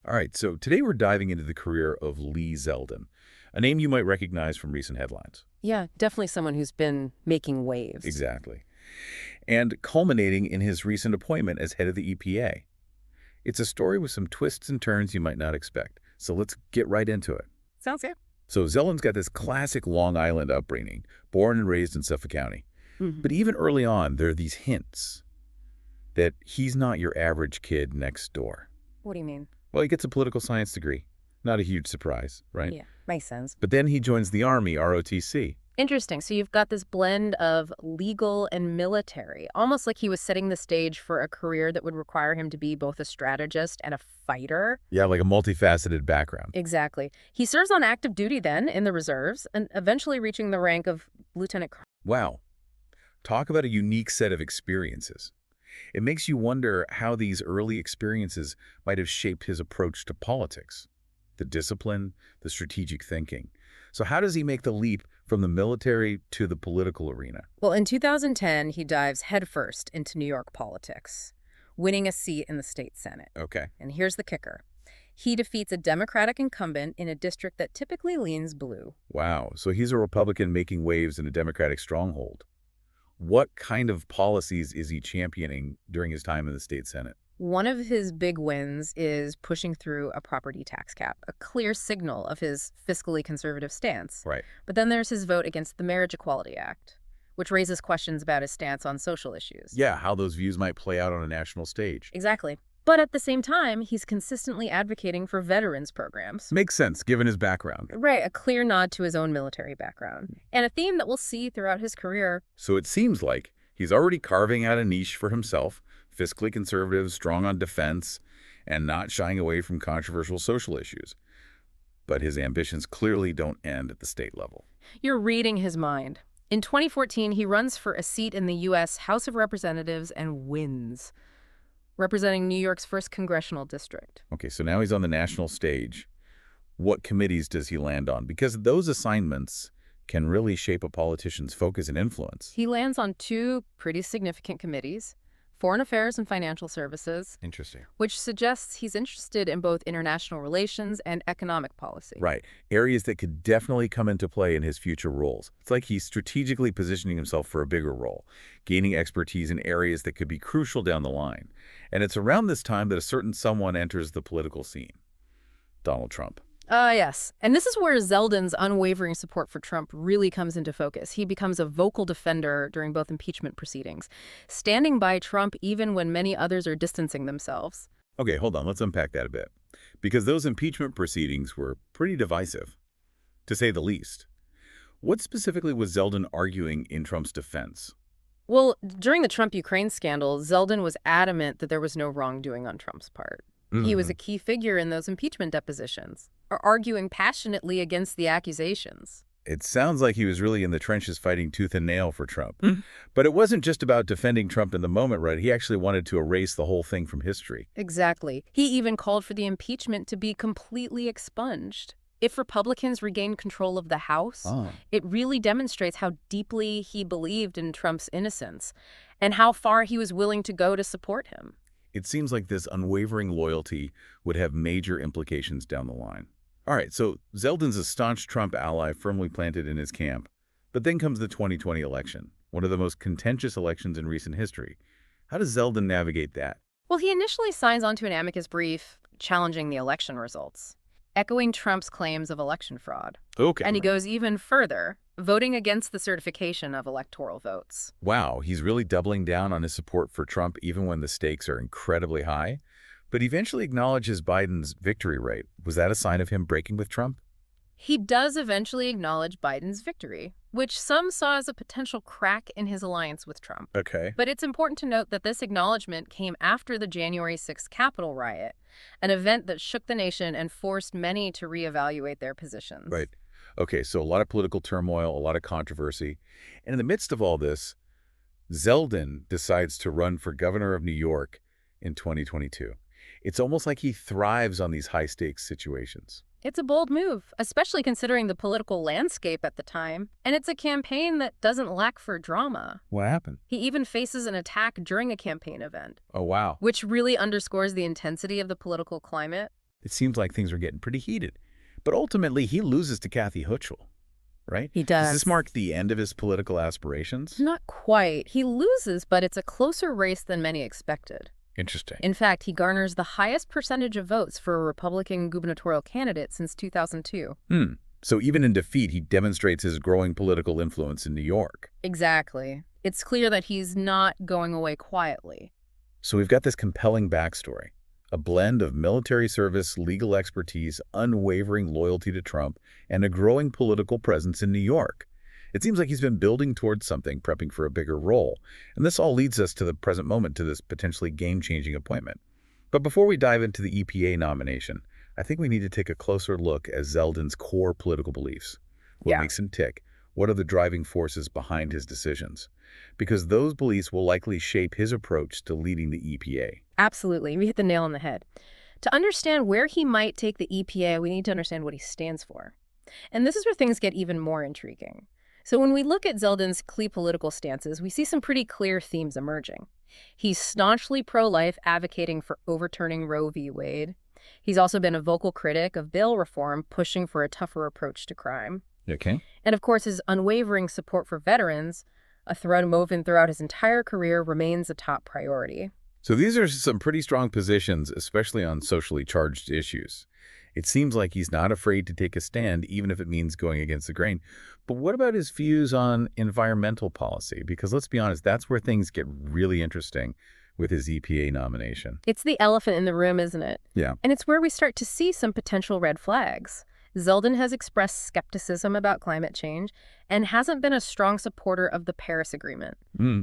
All right, so today we're diving into the career of Lee Zeldin, a name you might recognize from recent headlines. Yeah, definitely someone who's been making waves. Exactly. And culminating in his recent appointment as head of the EPA. It's a story with some twists and turns you might not expect. So let's get right into it. Sounds good. So Zeldin's got this classic Long Island upbringing, born and raised in Suffolk County. But even early on, there are these hints that he's not your average kid next door. What do you mean? Well, he gets a political science degree. Not a huge surprise, right? Yeah, makes sense. But then he joins the Army, ROTC. Interesting. So you've got this blend of legal and military, almost like he was setting the stage for a career that would require him to be both a strategist and a fighter. Yeah, like a multifaceted background. Exactly. He serves on active duty then in the reserves and eventually reaching the rank of lieutenant colonel. Wow. Talk about a unique set of experiences. It makes you wonder how these early experiences might have shaped his approach to politics, the discipline, the strategic thinking. So how does he make the leap from the military to the political arena? Well, in 2010, he dives headfirst into New York politics, winning a seat in the state Senate. Okay. And here's the kicker. He defeats a Democratic incumbent in a district that typically leans blue. Wow. So he's a Republican making waves in a Democratic stronghold. What kind of policies is he championing during his time in the state Senate? One of his big wins is pushing through a property tax cap, a clear signal of his fiscally conservative stance. Right. But then there's his vote against the Marriage Equality Act, which raises questions about his stance on social issues. Yeah, how those views might play out on a national stage. Exactly. But at the same time, he's consistently advocating for veterans programs. Makes sense, given his background. Right, a clear nod to his own military background. And a theme that we'll see throughout his career. So it seems like he's already carving out a niche for himself, fiscally conservative, strong on defense, and not shying away from controversial social issues. But his ambitions clearly don't end at the state level. You're reading his mind. In 2014, he runs for a seat in the U.S. House of Representatives and wins, representing New York's 1st congressional district. Okay, so now he's on the national stage. What committees does he land on? Because those assignments can really shape a politician's focus and influence. He lands on 2 pretty significant committees, Foreign Affairs and Financial Services, Interesting. which suggests he's interested in both international relations and economic policy. Right. Areas that could definitely come into play in his future roles. It's like he's strategically positioning himself for a bigger role, gaining expertise in areas that could be crucial down the line. And it's around this time that a certain someone enters the political scene. Donald Trump. Yes. And this is where Zeldin's unwavering support for Trump really comes into focus. He becomes a vocal defender during both impeachment proceedings, standing by Trump even when many others are distancing themselves. Okay, hold on. Let's unpack that a bit. Because those impeachment proceedings were pretty divisive, to say the least. What specifically was Zeldin arguing in Trump's defense? Well, during the Trump-Ukraine scandal, Zeldin was adamant that there was no wrongdoing on Trump's part. He was a key figure in those impeachment depositions, arguing passionately against the accusations. It sounds like he was really in the trenches fighting tooth and nail for Trump. But it wasn't just about defending Trump in the moment, right? He actually wanted to erase the whole thing from history. Exactly. He even called for the impeachment to be completely expunged. If Republicans regain control of the House, it really demonstrates how deeply he believed in Trump's innocence and how far he was willing to go to support him. It seems like this unwavering loyalty would have major implications down the line. All right, so Zeldin's a staunch Trump ally firmly planted in his camp. But then comes the 2020 election, one of the most contentious elections in recent history. How does Zeldin navigate that? Well, he initially signs onto an amicus brief challenging the election results, echoing Trump's claims of election fraud. Okay. And he goes even further, voting against the certification of electoral votes. Wow, he's really doubling down on his support for Trump even when the stakes are incredibly high. But eventually acknowledges Biden's victory rate. Was that a sign of him breaking with Trump? He does eventually acknowledge Biden's victory, which some saw as a potential crack in his alliance with Trump. Okay. But it's important to note that this acknowledgement came after the January 6th Capitol riot, an event that shook the nation and forced many to reevaluate their positions. Right. Okay, so a lot of political turmoil, a lot of controversy. And in the midst of all this, Zeldin decides to run for governor of New York in 2022. It's almost like he thrives on these high-stakes situations. It's a bold move, especially considering the political landscape at the time. And it's a campaign that doesn't lack for drama. What happened? He even faces an attack during a campaign event. Oh, wow. Which really underscores the intensity of the political climate. It seems like things are getting pretty heated. But ultimately, he loses to Kathy Hochul, right? He Does this does. mark the end of his political aspirations? Not quite. He loses, but it's a closer race than many expected. Interesting. In fact, he garners the highest percentage of votes for a Republican gubernatorial candidate since 2002. So even in defeat, he demonstrates his growing political influence in New York. Exactly. It's clear that he's not going away quietly. So we've got this compelling backstory, a blend of military service, legal expertise, unwavering loyalty to Trump, and a growing political presence in New York. It seems like he's been building towards something, prepping for a bigger role. And this all leads us to the present moment, to this potentially game-changing appointment. But before we dive into the EPA nomination, I think we need to take a closer look at Zeldin's core political beliefs. What makes him tick? What are the driving forces behind his decisions? Because those beliefs will likely shape his approach to leading the EPA. Absolutely. You hit the nail on the head. To understand where he might take the EPA, we need to understand what he stands for. And this is where things get even more intriguing. So when we look at Zeldin's key political stances, we see some pretty clear themes emerging. He's staunchly pro-life, advocating for overturning Roe v. Wade. He's also been a vocal critic of bail reform, pushing for a tougher approach to crime. Okay. And of course, his unwavering support for veterans, a thread woven throughout his entire career, remains a top priority. So these are some pretty strong positions, especially on socially charged issues. It seems like he's not afraid to take a stand, even if it means going against the grain. But what about his views on environmental policy? Because let's be honest, that's where things get really interesting with his EPA nomination. It's the elephant in the room, isn't it? Yeah. And it's where we start to see some potential red flags. Zeldin has expressed skepticism about climate change and hasn't been a strong supporter of the Paris Agreement.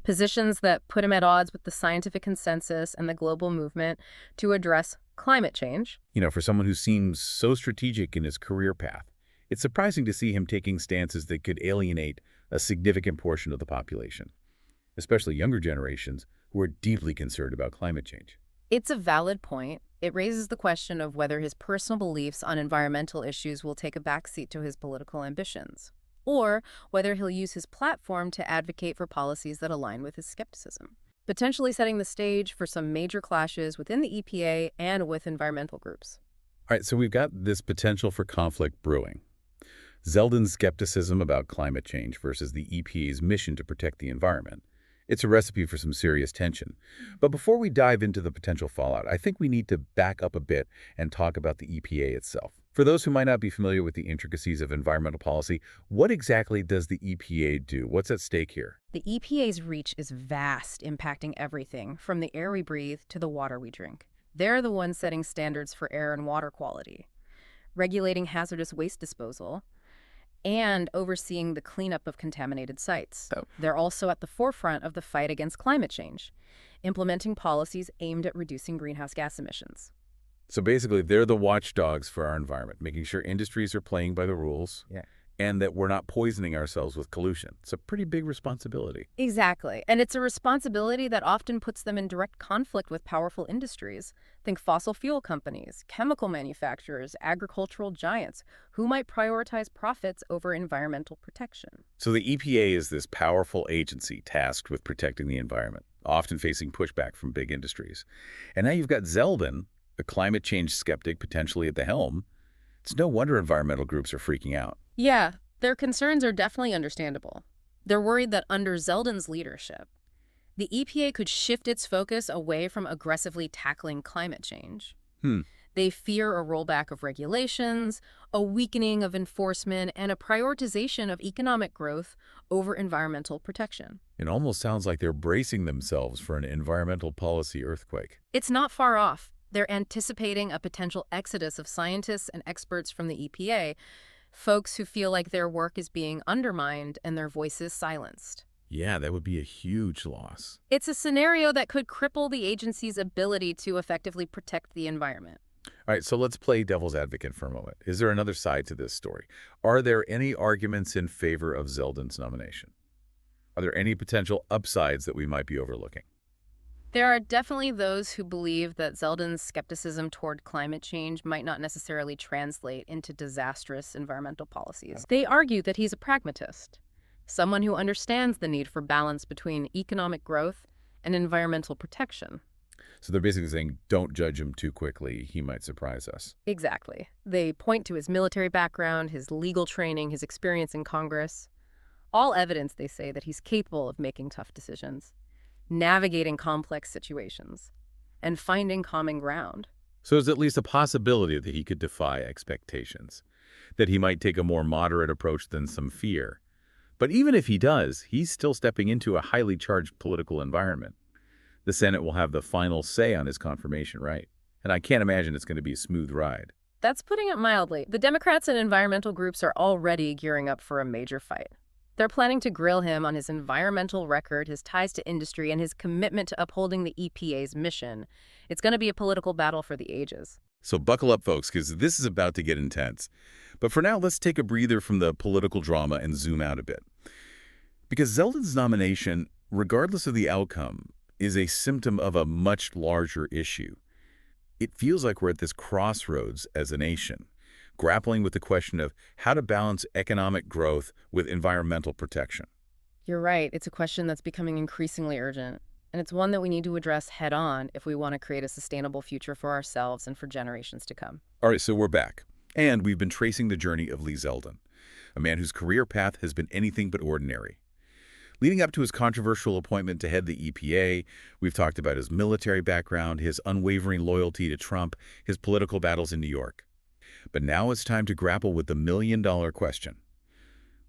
Positions that put him at odds with the scientific consensus and the global movement to address climate change. You know, for someone who seems so strategic in his career path, it's surprising to see him taking stances that could alienate a significant portion of the population, especially younger generations who are deeply concerned about climate change. It's a valid point. It raises the question of whether his personal beliefs on environmental issues will take a backseat to his political ambitions, or whether he'll use his platform to advocate for policies that align with his skepticism, potentially setting the stage for some major clashes within the EPA and with environmental groups. All right, so we've got this potential for conflict brewing. Zeldin's skepticism about climate change versus the EPA's mission to protect the environment. It's a recipe for some serious tension. But before we dive into the potential fallout, I think we need to back up a bit and talk about the EPA itself. For those who might not be familiar with the intricacies of environmental policy, what exactly does the EPA do? What's at stake here? The EPA's reach is vast, impacting everything from the air we breathe to the water we drink. They're the ones setting standards for air and water quality, regulating hazardous waste disposal, and overseeing the cleanup of contaminated sites. They're also at the forefront of the fight against climate change, implementing policies aimed at reducing greenhouse gas emissions. So basically, they're the watchdogs for our environment, making sure industries are playing by the rules and that we're not poisoning ourselves with pollution. It's a pretty big responsibility. Exactly. And it's a responsibility that often puts them in direct conflict with powerful industries. Think fossil fuel companies, chemical manufacturers, agricultural giants, who might prioritize profits over environmental protection. So the EPA is this powerful agency tasked with protecting the environment, often facing pushback from big industries. And now you've got Zeldin, a climate change skeptic potentially at the helm. It's no wonder environmental groups are freaking out. Yeah, their concerns are definitely understandable. They're worried that under Zeldin's leadership, the EPA could shift its focus away from aggressively tackling climate change. They fear a rollback of regulations, a weakening of enforcement, and a prioritization of economic growth over environmental protection. It almost sounds like they're bracing themselves for an environmental policy earthquake. It's not far off. They're anticipating a potential exodus of scientists and experts from the EPA, folks who feel like their work is being undermined and their voices silenced. Yeah, that would be a huge loss. It's a scenario that could cripple the agency's ability to effectively protect the environment. All right, so let's play devil's advocate for a moment. Is there another side to this story? Are there any arguments in favor of Zeldin's nomination? Are there any potential upsides that we might be overlooking? There are definitely those who believe that Zeldin's skepticism toward climate change might not necessarily translate into disastrous environmental policies. They argue that he's a pragmatist, someone who understands the need for balance between economic growth and environmental protection. So they're basically saying, don't judge him too quickly. He might surprise us. Exactly. They point to his military background, his legal training, his experience in Congress. All evidence, they say, that he's capable of making tough decisions, navigating complex situations, and finding common ground. So there's at least a possibility that he could defy expectations, that he might take a more moderate approach than some fear. But even if he does, he's still stepping into a highly charged political environment. The Senate will have the final say on his confirmation, right? And I can't imagine it's going to be a smooth ride. That's putting it mildly. The Democrats and environmental groups are already gearing up for a major fight. They're planning to grill him on his environmental record, his ties to industry, and his commitment to upholding the EPA's mission. It's going to be a political battle for the ages. So buckle up, folks, because this is about to get intense. But for now, let's take a breather from the political drama and zoom out a bit. Because Zeldin's nomination, regardless of the outcome, is a symptom of a much larger issue. It feels like we're at this crossroads as a nation, grappling with the question of how to balance economic growth with environmental protection. You're right. It's a question that's becoming increasingly urgent. And it's one that we need to address head on if we want to create a sustainable future for ourselves and for generations to come. All right, so we're back. And we've been tracing the journey of Lee Zeldin, a man whose career path has been anything but ordinary. Leading up to his controversial appointment to head the EPA, we've talked about his military background, his unwavering loyalty to Trump, his political battles in New York. But now it's time to grapple with the million-dollar question.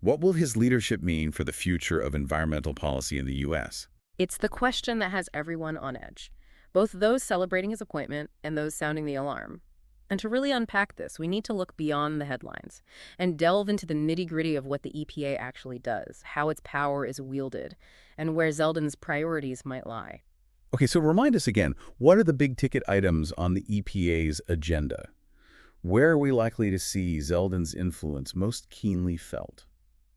What will his leadership mean for the future of environmental policy in the U.S.? It's the question that has everyone on edge, both those celebrating his appointment and those sounding the alarm. And to really unpack this, we need to look beyond the headlines and delve into the nitty-gritty of what the EPA actually does, how its power is wielded, and where Zeldin's priorities might lie. Okay, so remind us again, what are the big-ticket items on the EPA's agenda? Where are we likely to see Zeldin's influence most keenly felt?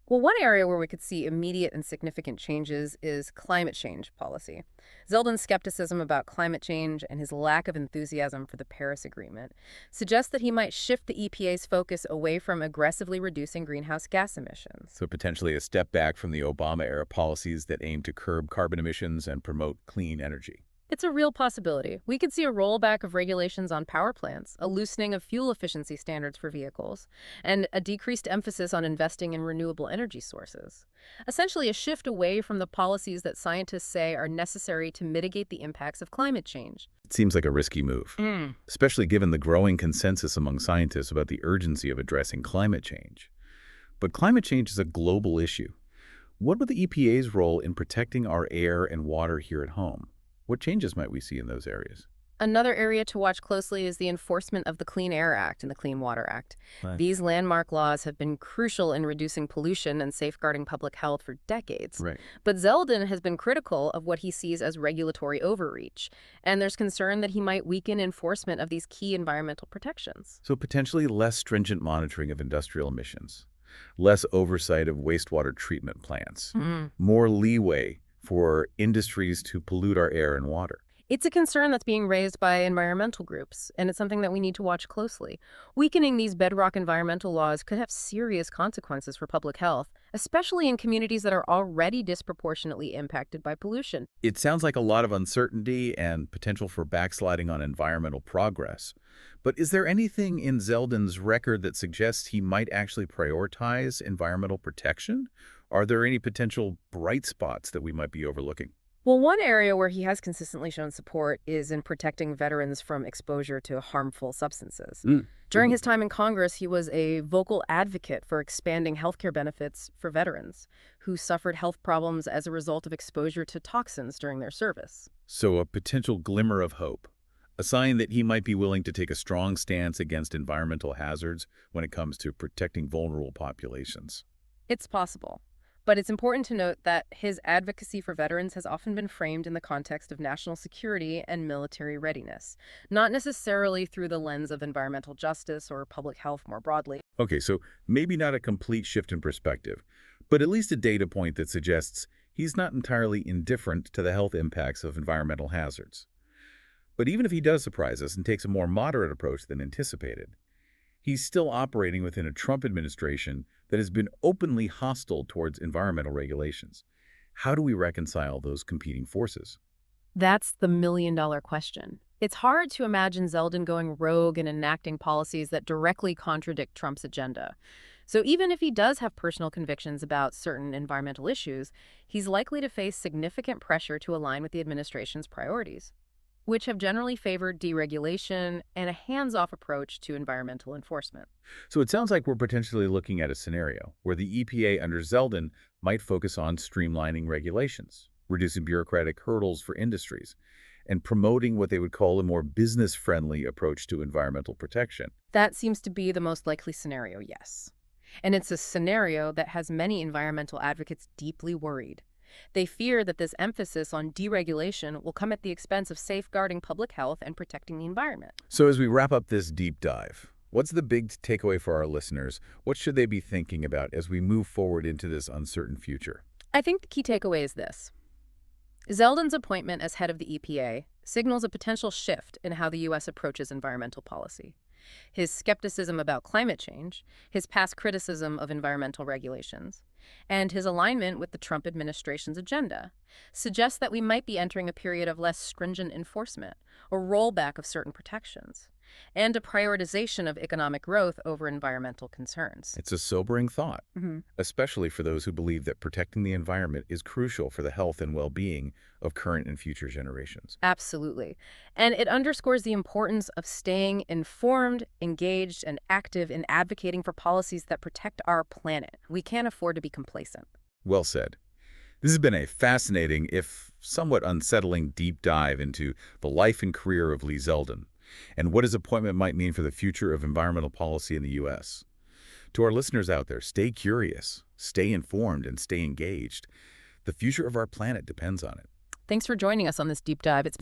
Well, one area where we could see immediate and significant changes is climate change policy. Zeldin's skepticism about climate change and his lack of enthusiasm for the Paris Agreement suggests that he might shift the EPA's focus away from aggressively reducing greenhouse gas emissions. So potentially a step back from the Obama-era policies that aim to curb carbon emissions and promote clean energy. It's a real possibility. We could see a rollback of regulations on power plants, a loosening of fuel efficiency standards for vehicles, and a decreased emphasis on investing in renewable energy sources. Essentially, a shift away from the policies that scientists say are necessary to mitigate the impacts of climate change. It seems like a risky move, especially given the growing consensus among scientists about the urgency of addressing climate change. But climate change is a global issue. What would the EPA's role in protecting our air and water here at home? What changes might we see in those areas? Another area to watch closely is the enforcement of the Clean Air Act and the Clean Water Act. Right. These landmark laws have been crucial in reducing pollution and safeguarding public health for decades. Right. But Zeldin has been critical of what he sees as regulatory overreach, and there's concern that he might weaken enforcement of these key environmental protections. So potentially less stringent monitoring of industrial emissions, less oversight of wastewater treatment plants, more leeway for industries to pollute our air and water. It's a concern that's being raised by environmental groups, and it's something that we need to watch closely. Weakening these bedrock environmental laws could have serious consequences for public health, especially in communities that are already disproportionately impacted by pollution. It sounds like a lot of uncertainty and potential for backsliding on environmental progress. But is there anything in Zeldin's record that suggests he might actually prioritize environmental protection? Are there any potential bright spots that we might be overlooking? Well, one area where he has consistently shown support is in protecting veterans from exposure to harmful substances. During his time in Congress, he was a vocal advocate for expanding healthcare benefits for veterans who suffered health problems as a result of exposure to toxins during their service. So a potential glimmer of hope, a sign that he might be willing to take a strong stance against environmental hazards when it comes to protecting vulnerable populations. It's possible. But it's important to note that his advocacy for veterans has often been framed in the context of national security and military readiness, not necessarily through the lens of environmental justice or public health more broadly. Okay, so maybe not a complete shift in perspective, but at least a data point that suggests he's not entirely indifferent to the health impacts of environmental hazards. But even if he does surprise us and takes a more moderate approach than anticipated, he's still operating within a Trump administration that has been openly hostile towards environmental regulations. How do we reconcile those competing forces? That's the million-dollar question. It's hard to imagine Zeldin going rogue and enacting policies that directly contradict Trump's agenda. So even if he does have personal convictions about certain environmental issues, he's likely to face significant pressure to align with the administration's priorities, which have generally favored deregulation and a hands-off approach to environmental enforcement. So it sounds like we're potentially looking at a scenario where the EPA under Zeldin might focus on streamlining regulations, reducing bureaucratic hurdles for industries, and promoting what they would call a more business-friendly approach to environmental protection. That seems to be the most likely scenario, yes. And it's a scenario that has many environmental advocates deeply worried. They fear that this emphasis on deregulation will come at the expense of safeguarding public health and protecting the environment. So as we wrap up this deep dive, what's the big takeaway for our listeners? What should they be thinking about as we move forward into this uncertain future? I think the key takeaway is this. Zeldin's appointment as head of the EPA signals a potential shift in how the U.S. approaches environmental policy. His skepticism about climate change, his past criticism of environmental regulations, and his alignment with the Trump administration's agenda suggests that we might be entering a period of less stringent enforcement or rollback of certain protections, and a prioritization of economic growth over environmental concerns. It's a sobering thought, especially for those who believe that protecting the environment is crucial for the health and well-being of current and future generations. Absolutely. And it underscores the importance of staying informed, engaged, and active in advocating for policies that protect our planet. We can't afford to be complacent. Well said. This has been a fascinating, if somewhat unsettling, deep dive into the life and career of Lee Zeldin and what his appointment might mean for the future of environmental policy in the U.S. To our listeners out there, stay curious, stay informed, and stay engaged. The future of our planet depends on it. Thanks for joining us on this deep dive. It's